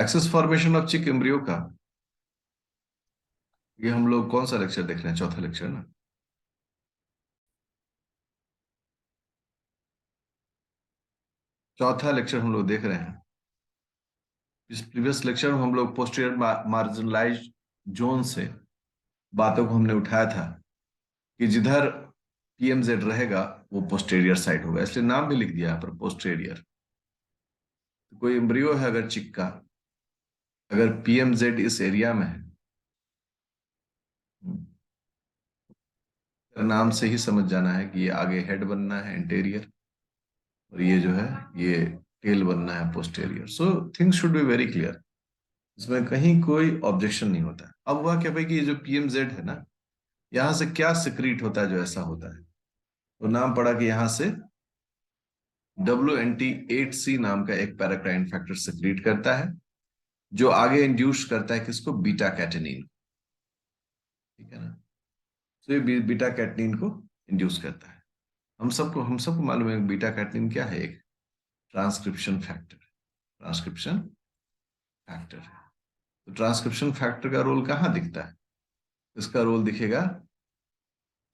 Access formation of chick embryo का ये हम लोग कौन सा लेक्चर देख रहे हैं? चौथा लेक्चर ना। चौथा लेक्चर हम लोग देख रहे हैं। इस प्रीवियस लेक्चर में हम लोग पोस्टीरियर मार्जिनलाइज्ड जोन से बातों को हमने उठाया था कि जिधर पीएमजेड रहेगा वो पोस्टेरियर साइड होगा, इसलिए नाम भी लिख दिया यहाँ पर पोस्टेरियर। तो कोई एम्ब्रियो है अगर चिक का, अगर पीएमजेड इस एरिया में है, तो नाम से ही समझ जाना है कि ये आगे हेड बनना है एंटेरियर, और ये जो है ये टेल बनना है posterior. So things should be very clear, इसमें कहीं कोई ऑब्जेक्शन नहीं होता है। अब हुआ क्या भाई कि ये जो पीएमजेड है ना, यहाँ से क्या सिक्रीट होता है जो ऐसा होता है? तो नाम पड़ा कि यहाँ से WNT8C नाम का एक पैराक्राइन फैक्टर सिक्रीट करता है, जो आगे इंड्यूस करता है किसको? Beta catenin. ठीक है ना। तो ये बीटा कैटेनिन को इंड्यूस करता है। हम सबको मालूम है बीटा कैटेनिन क्या है, एक ट्रांसक्रिप्शन फैक्टर। ट्रांसक्रिप्शन फैक्टर है। तो ट्रांसक्रिप्शन फैक्टर का रोल कहाँ दिखता है? इसका रोल दिखेगा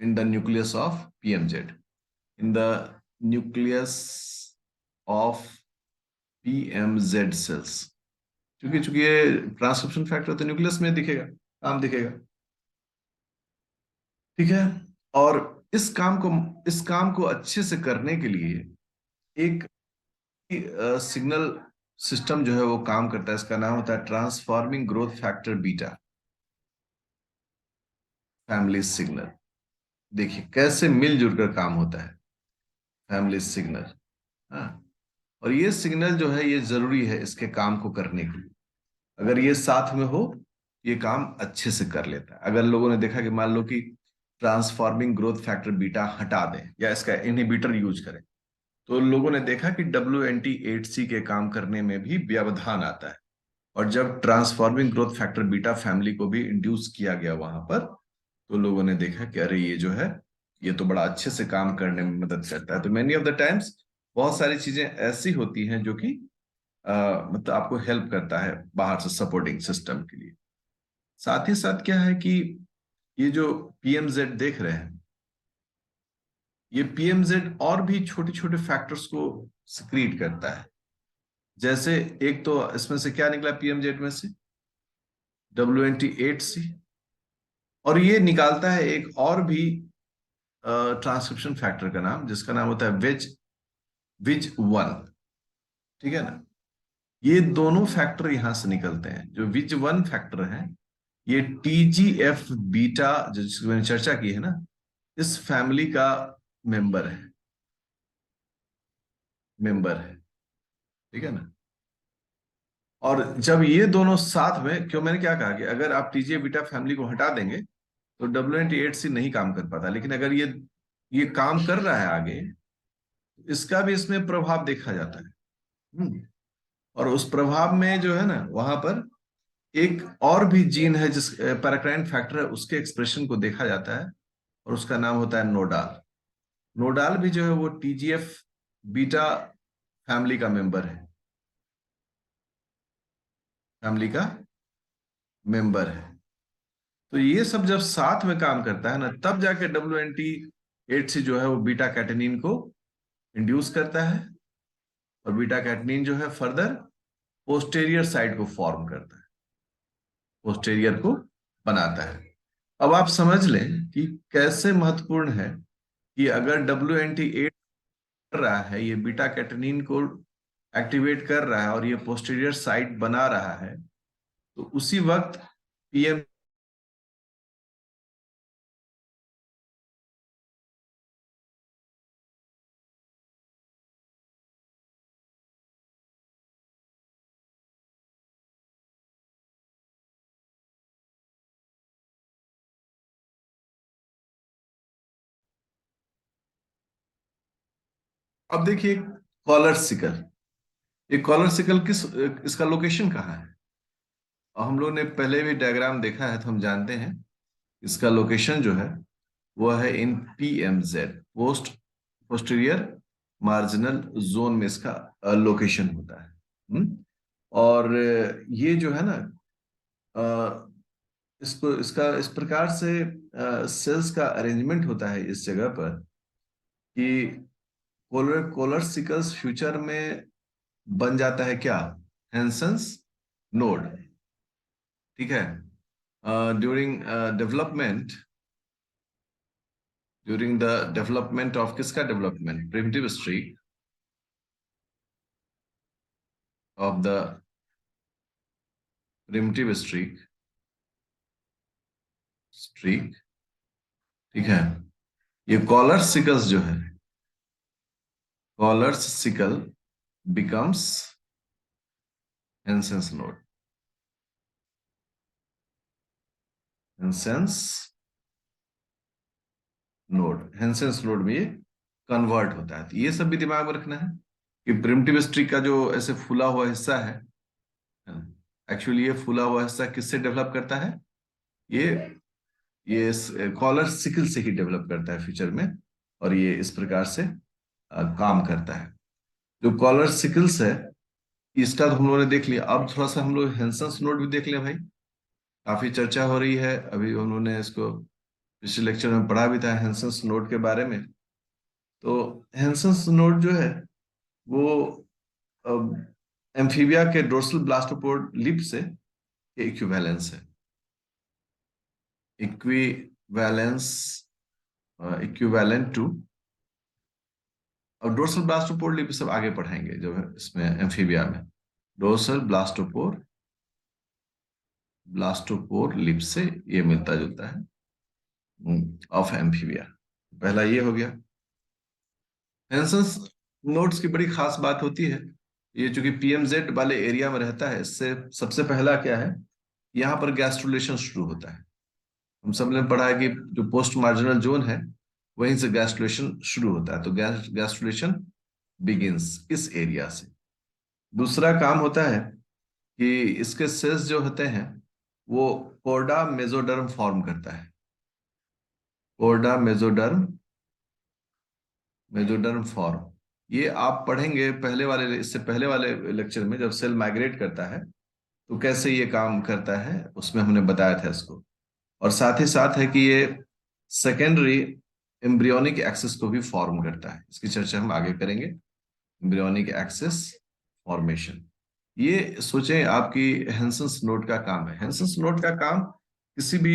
in the nucleus of PMZ, in the nucleus of PMZ cells. क्योंकि ये ट्रांसक्रिप्शन फैक्टर तो न्यूक्लियस में दिखेगा, काम दिखेगा। ठीक है। और इस काम को अच्छे से करने के लिए एक सिग्नल सिस्टम जो है वो काम करता है, इसका नाम होता है transforming growth factor beta family signal. देखिए कैसे मिलजुल कर काम होता है फैमिली सिग्नल। हाँ। और ये सिग्नल जो है ये जरूरी है इसके काम को करने के लिए। अगर ये साथ में हो, ये काम अच्छे से कर लेता है। अगर लोगों ने देखा कि मान लो कि ट्रांसफॉर्मिंग ग्रोथ फैक्टर बीटा हटा दें या इसका इनहिबिटर यूज करें, तो लोगों ने देखा कि WNT8C के काम करने में भी व्यवधान आता है। और जब transforming growth factor beta family को भी इंड्यूस किया गया वहां पर, तो लोगों ने देखा कि अरे ये जो है ये तो बड़ा अच्छे से काम करने में मदद करता है। तो मेनी ऑफ द टाइम्स बहुत सारी चीजें ऐसी होती हैं जो कि मतलब आपको हेल्प करता है बाहर से सपोर्टिंग सिस्टम के लिए। साथ ही साथ क्या है कि ये जो पीएमजेड देख रहे हैं, ये पीएमजेड और भी छोटे छोटे फैक्टर्स को सिक्रीट करता है। जैसे एक तो इसमें से क्या निकला पीएमजेड में से? WNT8C। और ये निकालता है एक और भी ट्रांसक्रिप्शन फैक्टर का नाम, जिसका नाम होता है विज 1। ठीक है ना। ये दोनों फैक्टर यहां से निकलते हैं। जो विज 1 फैक्टर है, ये TGF बीटा जो जिसकी मैंने चर्चा की है ना, इस फैमिली का मेंबर है। मेंबर है। ठीक है ना। और जब ये दोनों साथ में, क्यों मैंने क्या कहा कि अगर आप TGF बीटा फैमिली को हटा देंगे तो WNT8C नहीं काम कर पाता, लेकिन अगर ये काम कर रहा है आगे, इसका भी इसमें प्रभाव देखा जाता है। और उस प्रभाव में जो है ना वहां पर एक और भी जीन है जिस पैराक्राइन फैक्टर है, उसके एक्सप्रेशन को देखा जाता है, और उसका नाम होता है नोडाल। नोडाल भी जो है वो TGF बीटा फैमिली का मेंबर है। फैमिली का मेंबर है। तो ये सब जब साथ में काम करता है ना, तब जाके WNT8C जो है वो बीटा कैटेनिन को इंड्यूस करता है, और बीटा कैटेनिन जो है फर्दर पोस्टेरियर साइड को फॉर्म करता है, पोस्टेरियर को बनाता है। अब आप समझ लें कि कैसे महत्वपूर्ण है कि अगर WNT8 कर रहा है, ये बीटा कैटेनिन को एक्टिवेट कर रहा है और ये पोस्टेरियर साइड बना रहा है, तो उसी वक्त पीएम। अब देखिए कॉलर सिकल। ये कॉलर सिकल किस, इसका लोकेशन कहाँ है? और हम लोग ने पहले भी डायग्राम देखा है तो हम जानते हैं इसका लोकेशन जो है वो है इन PMZ, पोस्टीरियर मार्जिनल जोन में इसका लोकेशन होता है। और ये जो है ना, इसको इसका इस प्रकार से सेल्स का अरेंजमेंट होता है इस जगह पर कि कोलर सिकल्स फ्यूचर में बन जाता है क्या, हेंसन्स नोड। ठीक है। During development, during the development of किसका development, primitive streak of the primitive streak. ठीक है। ये कॉलर सिकल्स जो है, Koller sickle becomes Hensen's node, Hensen's Hensen's node में ये कन्वर्ट होता है। तो ये सब भी दिमाग में रखना है कि प्रिमिटिव स्ट्रिंग का जो ऐसे फूला हुआ हिस्सा है, एक्चुअली ये फूला हुआ हिस्सा किससे डेवलप करता है, ये ये कॉलर सिकल से ही डेवलप करता है फ्यूचर में। और ये इस प्रकार से काम करता है। जो कॉलर सिकल्स है, इसका तो हम लोगों ने देख लिया। अब थोड़ा सा हम लोग हेंसेंस नोड भी देख लें भाई। काफी चर्चा हो रही है, अभी उन्होंने इसको पिछले लेक्चर में पढ़ा भी था हेंसेंस नोड के बारे में। तो हेंसेंस नोड जो है वो एम्फीबिया के डोर्सल ब्लास्टोपोड लिप से इक्विवेलेंस है। Equivalence, equivalent to. और डोर्सल ब्लास्टोपोड लिप सब आगे पढ़ाएंगे जो है इसमें एम्फीबिया में। डोर्सल ब्लास्टोपोर लिप से ये मिलता जुलता है ऑफ एम्फीबिया। पहला ये हो गया। हेंसेंस नोड्स की बड़ी खास बात होती है, ये चूंकि पीएमजेड वाले एरिया में रहता है, इससे सबसे पहला क्या है, यहाँ पर गैस्ट्रुलेशन शुरू होता है। हम सब ने पढ़ा है कि जो पोस्ट मार्जिनल जोन है वहीं से गैस्ट्रुलेशन शुरू होता है। तो गैस्ट्रुलेशन बिगिंस इस एरिया से। दूसरा काम होता है कि इसके सेल्स जो होते हैं वो कोर्डा मेसोडर्म फॉर्म करता है। कोर्डा मेसोडर्म फॉर्म, ये आप पढ़ेंगे पहले वाले, इससे पहले वाले लेक्चर में, जब सेल माइग्रेट करता है तो कैसे ये काम करता है उसमें हमने बताया था इसको। और साथ ही साथ है कि ये सेकेंडरी एम्ब्रियोनिक एक्सिस को भी फॉर्म करता है। इसकी चर्चा हम आगे करेंगे। एम्ब्रियोनिक एक्सिस फॉर्मेशन, ये सोचें आपकी हेंसेंस नोड का काम है। हेंसेंस नोड का काम किसी भी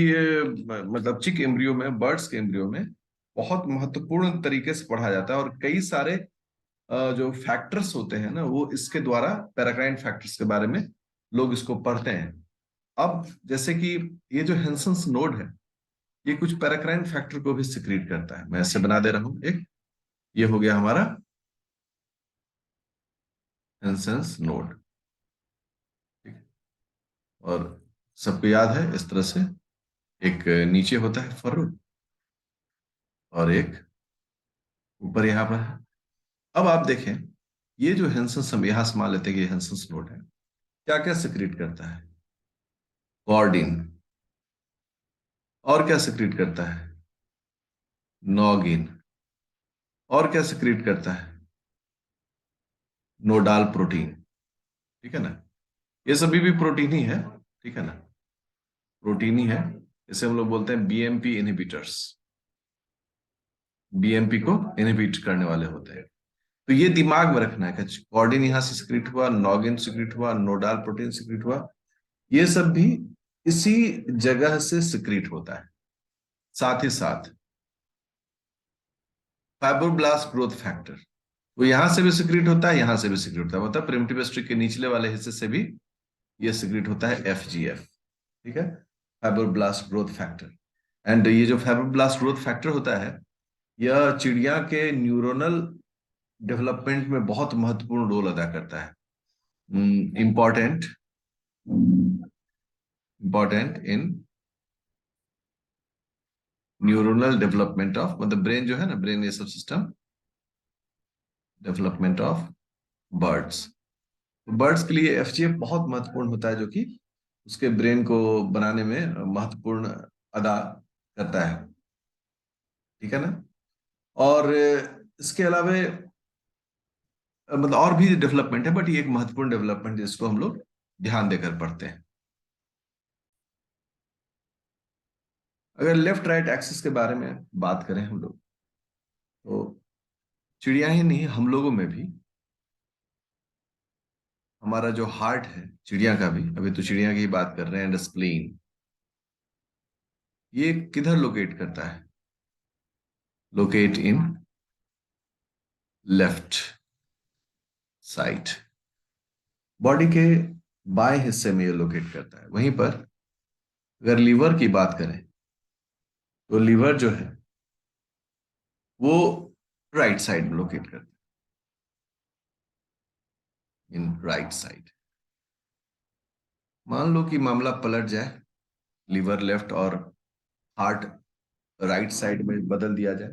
मतलब चिक एम्ब्रियो में, बर्ड्स के एम्ब्रियो में बहुत महत्वपूर्ण तरीके से पढ़ा जाता है। और कई सारे जो फैक्टर्स होते हैं ना, वो इसके द्वारा, पैराक्राइन फैक्टर्स के बारे में लोग इसको पढ़ते हैं। अब जैसे कि ये जो हेंसेंस नोड है, ये कुछ पैराक्राइन फैक्टर को भी सिक्रीट करता है। मैं ऐसे बना दे रहा हूं एक, ये हो गया हमारा हेंसेंस नोड। ठीक है। और सबको याद है इस तरह से, एक नीचे होता है फरो और एक ऊपर यहाँ पर है। अब आप देखें, ये जो हेंसेंस, हम यहां से मान लेते हैं कि हेंसेंस नोड है, क्या क्या सिक्रीट करता है, कॉर्डिन। और क्या सिक्रीट करता है, नॉगिन। और क्या सिक्रीट करता है, नोडाल प्रोटीन। ठीक है ना, ये सभी भी प्रोटीन ही है। ठीक है ना, प्रोटीन ही है। इसे हम लोग बोलते हैं बीएमपी इनहिबिटर्स, बीएमपी को इनहिबिट करने वाले होते हैं। तो ये दिमाग में रखना है कि कॉर्डिन यहां से सिक्रीट हुआ, नॉगिन सिक्रीट हुआ, नोडाल प्रोटीन सिक्रीट हुआ, ये सब भी इसी जगह से सिक्रीट होता है। साथ ही साथ फाइब्रोब्लास्ट ग्रोथ फैक्टर, वो यहां से भी सिक्रीट होता है, यहां से भी सिक्रीट होता है। मतलब प्रिमिटिव स्ट्रिक के निचले वाले हिस्से से भी ये सिक्रीट होता है, एफजीएफ। ठीक है, फाइब्रोब्लास्ट ग्रोथ फैक्टर। एंड ये जो फाइब्रोब्लास्ट ग्रोथ फैक्टर होता है, यह चिड़िया के न्यूरोनल डेवलपमेंट में बहुत महत्वपूर्ण रोल अदा करता है। Important important in neuronal development of, मतलब ब्रेन जो है ना, ब्रेन ये सब system, development of birds. Birds के लिए एफजीएफ बहुत महत्वपूर्ण होता है, जो कि उसके ब्रेन को बनाने में महत्वपूर्ण अदा करता है। ठीक है ना। और इसके अलावा मतलब और भी डेवलपमेंट है, बट ये एक महत्वपूर्ण डेवलपमेंट जिसको हम लोग ध्यान देकर पढ़ते हैं। अगर लेफ्ट राइट एक्सिस के बारे में बात करें हम लोग, तो चिड़िया ही नहीं, हम लोगों में भी हमारा जो हार्ट है, चिड़िया का भी, अभी तो चिड़िया की ही बात कर रहे हैं, एंड स्प्लीन, ये किधर लोकेट करता है? Locate in left side, body के बाएं हिस्से में ये लोकेट करता है। वहीं पर अगर लीवर की बात करें, तो लीवर जो है वो राइट साइड में लोकेट करता है, इन राइट साइड। मान लो कि मामला पलट जाए, लीवर लेफ्ट और हार्ट राइट साइड में बदल दिया जाए,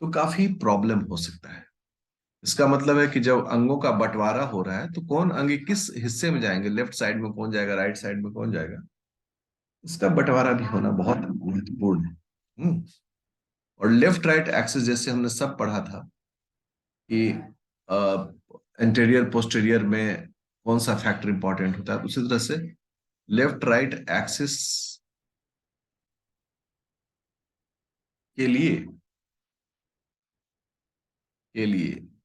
तो काफी प्रॉब्लम हो सकता है। इसका मतलब है कि जब अंगों का बंटवारा हो रहा है, तो कौन अंग किस हिस्से में जाएंगे, लेफ्ट साइड में कौन जाएगा, राइट साइड में कौन जाएगा, इसका बंटवारा भी होना बहुत महत्वपूर्ण है। और लेफ्ट राइट एक्सिस जैसे हमने सब पढ़ा था कि इंटीरियर पोस्टीरियर में कौन सा फैक्टर इंपॉर्टेंट होता है, उसी तरह से लेफ्ट राइट एक्सिस के लिए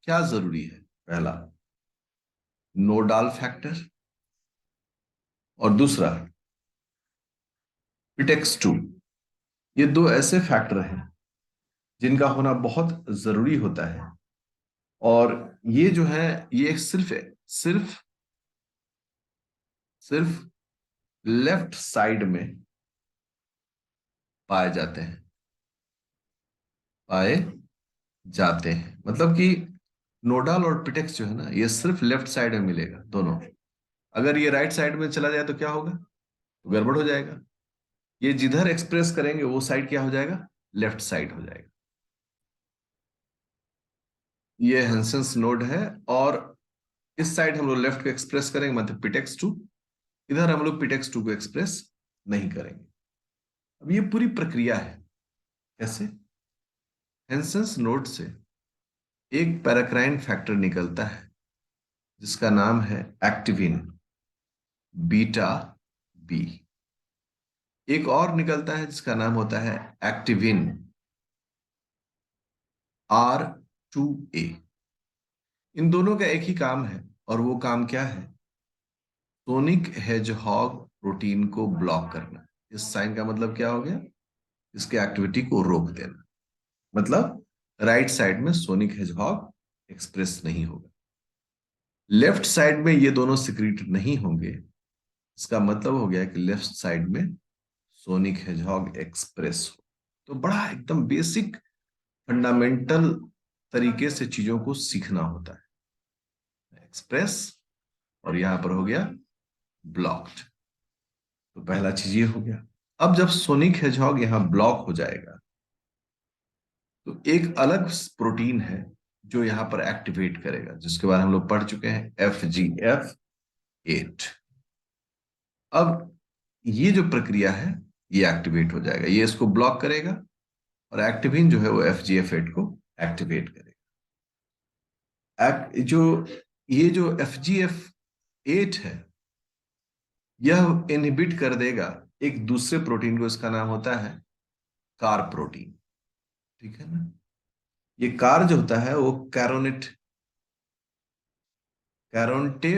क्या जरूरी है? पहला, नोडाल फैक्टर, और दूसरा पिटेक्स टू। ये दो ऐसे फैक्टर हैं जिनका होना बहुत जरूरी होता है। और ये जो है, ये सिर्फ सिर्फ लेफ्ट साइड में पाए जाते हैं, पाए जाते हैं। मतलब कि नोडाल और पिटेक्स जो है ना, ये सिर्फ लेफ्ट साइड में मिलेगा दोनों। अगर ये राइट साइड में चला जाए तो क्या होगा? तो गड़बड़ हो जाएगा। ये जिधर एक्सप्रेस करेंगे वो साइड क्या हो जाएगा? लेफ्ट साइड हो जाएगा। ये हेंसेंस नोड है, और इस साइड हम लोग लेफ्ट को एक्सप्रेस करेंगे, मतलब पिटेक्स टू। इधर हम लोग पिटेक्स टू को एक्सप्रेस नहीं करेंगे। अब ये पूरी प्रक्रिया है कैसे? हेंसेंस नोड से एक पैराक्राइन फैक्टर निकलता है जिसका नाम है एक्टिविन बीटा बी। एक और निकलता है जिसका नाम होता है एक्टिविन R2A। इन दोनों का एक ही काम है, और वो काम क्या है? सोनिक हेजहॉग प्रोटीन को ब्लॉक करना। इस साइन का मतलब क्या हो गया? इसके एक्टिविटी को रोक देना। मतलब राइट साइड में सोनिक हेजहॉग एक्सप्रेस नहीं होगा, लेफ्ट साइड में ये दोनों सिक्रीट नहीं होंगे। इसका मतलब हो गया कि लेफ्ट साइड में सोनिक हेजहॉग एक्सप्रेस हो। तो बड़ा एकदम बेसिक फंडामेंटल तरीके से चीजों को सीखना होता है। एक्सप्रेस, और यहां पर हो गया ब्लॉक्ड। तो पहला चीज ये हो गया। अब जब सोनिक हेजहॉग यहां ब्लॉक हो जाएगा, तो एक अलग प्रोटीन है जो यहां पर एक्टिवेट करेगा, जिसके बारे में हम लोग पढ़ चुके हैं, FGF8। अब ये जो प्रक्रिया है, ये एक्टिवेट हो जाएगा, ये इसको ब्लॉक करेगा, और एक्टिविन जो है वो FGF8 को एक्टिवेट करेगा। जो ये जो FGF8 है, यह इनहिबिट कर देगा एक दूसरे प्रोटीन को, इसका नाम होता है कार प्रोटीन। ठीक है ना? ये कार जो होता है वो कैरोनटे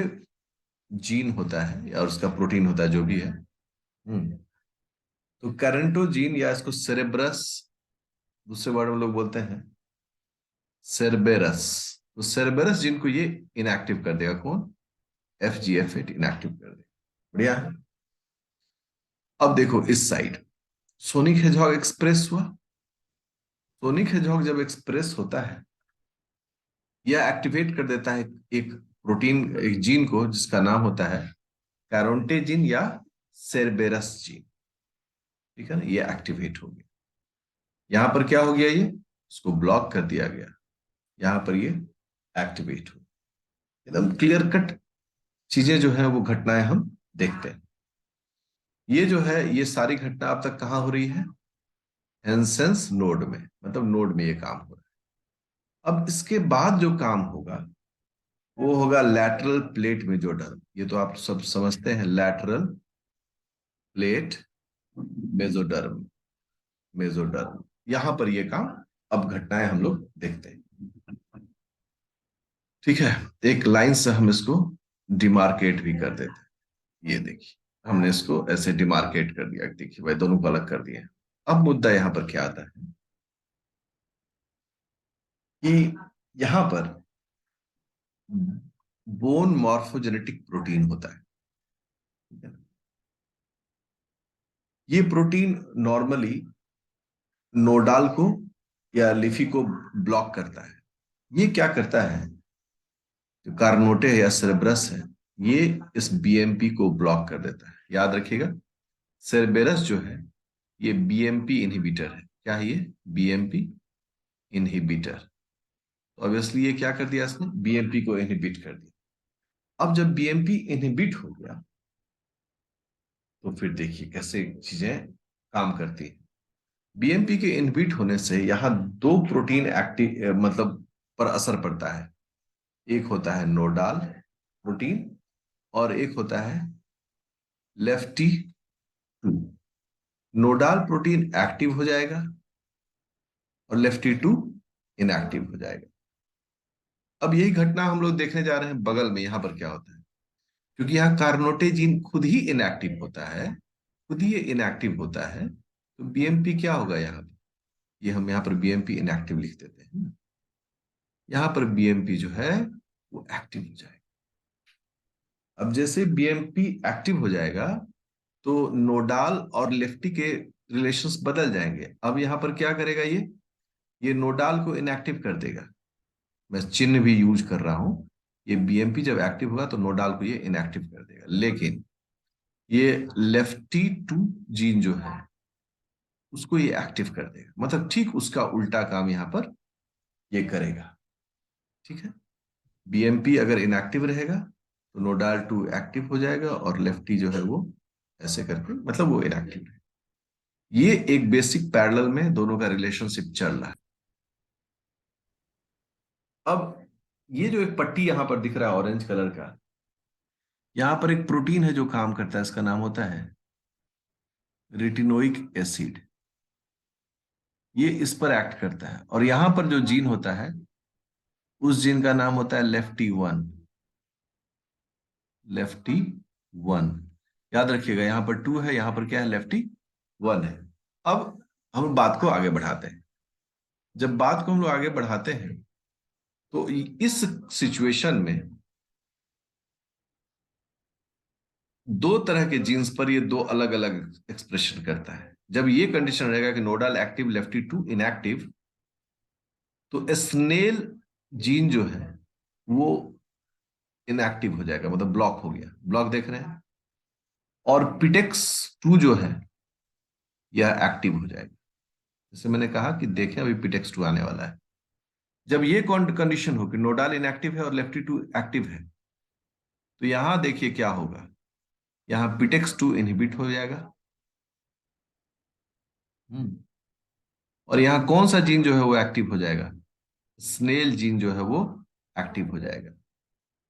जीन होता है, या उसका प्रोटीन होता है, जो भी है। तो कैरेंटोजीन, या इसको सेरेब्रस, दूसरे वर्ड में लोग बोलते हैं सेरबेरस। तो सेरबेरस जीन को ये इनएक्टिव कर देगा। कौन? FGF8 इनएक्टिव कर देगा। बढ़िया है। अब देखो इस साइड सोनिक हेजहॉग एक्सप्रेस हुआ। सोनिक हेजहॉग जब एक्सप्रेस होता है, यह एक्टिवेट कर देता है एक प्रोटीन, एक जीन को, जिसका नाम होता है कैरोन्टे जीन या सेरबेरस जीन। ठीक है ना? ये एक्टिवेट हो गया। यहां पर क्या हो गया? ये इसको ब्लॉक कर दिया गया, यहां पर ये एक्टिवेट हो। एकदम क्लियर कट चीजें जो है वो घटनाएं हम देखते हैं। ये जो है, ये सारी घटना अब तक कहाँ हो रही है? हेंसेंस नोड में, मतलब नोड में ये काम हो रहा है। अब इसके बाद जो काम होगा, वो होगा लैटरल प्लेट मेजोडर्म। ये तो आप सब समझते हैं, लैटरल प्लेट मेजोडर्म। मेजोडर्म, यहां पर ये काम, अब घटनाएं हम लोग देखते हैं। ठीक है, एक लाइन से हम इसको डिमार्केट भी कर देते हैं। ये देखिए, हमने इसको ऐसे डिमार्केट कर दिया, देखिए भाई दोनों को अलग कर दिया। अब मुद्दा यहां पर क्या आता है कि यहां पर बोन मॉर्फोजेनेटिक प्रोटीन होता है। ठीक है? ये प्रोटीन नॉर्मली नोडाल को या लिफी को ब्लॉक करता है। ये क्या करता है, जो कार्नोटे है या सेरेब्रस है, ये इस बीएमपी को ब्लॉक कर देता है। याद रखिएगा, सेरेबेरस जो है ये बीएमपी इनहिबिटर है। क्या है ये? BMP inhibitor. तो ऑब्वियसली ये क्या कर दिया इसने, बीएमपी को इनहिबिट कर दिया। अब जब बीएमपी इनहिबिट हो गया तो फिर देखिए कैसे चीजें काम करती है। बीएमपी के इनहिबिट होने से यहाँ दो प्रोटीन एक्टिव मतलब पर असर पड़ता है। एक होता है नोडाल प्रोटीन और एक होता है लेफ्टी टू। नोडाल प्रोटीन एक्टिव हो जाएगा और लेफ्टी टू इनएक्टिव हो जाएगा। अब यही घटना हम लोग देखने जा रहे हैं बगल में। यहां पर क्या होता है, क्योंकि यहाँ कार्नोटेजिन खुद ही इनएक्टिव होता है, खुद ही ये इनएक्टिव होता है, तो बीएमपी क्या होगा यहाँ पे, ये हम यहाँ पर बीएमपी इनएक्टिव लिख देते हैं। यहाँ पर बीएमपी जो है वो एक्टिव हो जाएगा। अब जैसे बीएमपी एक्टिव हो जाएगा तो नोडाल और लेफ्टी के रिलेशंस बदल जाएंगे। अब यहाँ पर क्या करेगा ये नोडाल को इनएक्टिव कर देगा। मैं चिन्ह भी यूज कर रहा हूं। ये बीएमपी जब एक्टिव होगा तो नोडाल को ये इनएक्टिव कर देगा, लेकिन ये लेफ्टी टू जीन जो है उसको ये एक्टिव कर देगा। मतलब ठीक उसका उल्टा काम यहाँ पर ये करेगा। ठीक है, बीएमपी अगर इनएक्टिव रहेगा तो नोडाल टू एक्टिव हो जाएगा और लेफ्टी जो है वो ऐसे करके, मतलब वो इनएक्टिव है। ये एक बेसिक पैरेलल में दोनों का रिलेशनशिप चल रहा है। अब ये जो एक पट्टी यहां पर दिख रहा है ऑरेंज कलर का, यहां पर एक प्रोटीन है जो काम करता है, इसका नाम होता है रेटिनोइक एसिड। ये इस पर एक्ट करता है और यहां पर जो जीन होता है उस जीन का नाम होता है लेफ्टी वन। लेफ्टी वन, याद रखिएगा, यहां पर टू है, यहां पर क्या है, लेफ्टी वन है। अब हम बात को आगे बढ़ाते हैं। जब बात को हम लोग आगे बढ़ाते हैं तो इस सिचुएशन में दो तरह के जीन्स पर ये दो अलग अलग एक्सप्रेशन करता है। जब ये कंडीशन रहेगा कि नोडाल एक्टिव लेफ्टी टू इनएक्टिव, तो स्नेल जीन जो है वो इनएक्टिव हो जाएगा, मतलब ब्लॉक हो गया। ब्लॉक देख रहे हैं। और पिटेक्स टू जो है यह एक्टिव हो जाएगा। जैसे मैंने कहा कि देखें अभी पिटेक्स टू आने वाला है। जब ये कंडीशन हो कि नोडाल इनएक्टिव है और लेफ्टी टू एक्टिव है, तो यहां देखिए क्या होगा, यहां पिटेक्स टू इनहिबिट हो जाएगा। और यहां कौन सा जीन जो है वो एक्टिव हो जाएगा, स्नेल जीन जो है वो एक्टिव हो जाएगा।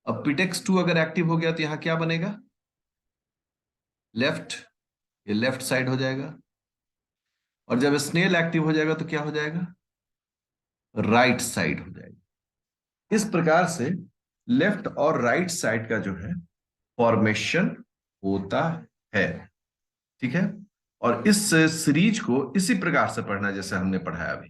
अब पिटेक्स टू अगर एक्टिव हो गया तो यहां क्या बनेगा, लेफ्ट, ये लेफ्ट साइड हो जाएगा। और जब स्नेल एक्टिव हो जाएगा तो क्या हो जाएगा, राइट साइड हो जाएगा। इस प्रकार से लेफ्ट और राइट साइड का जो है फॉर्मेशन होता है। ठीक है, और इस सीरीज को इसी प्रकार से पढ़ना जैसे हमने पढ़ाया अभी।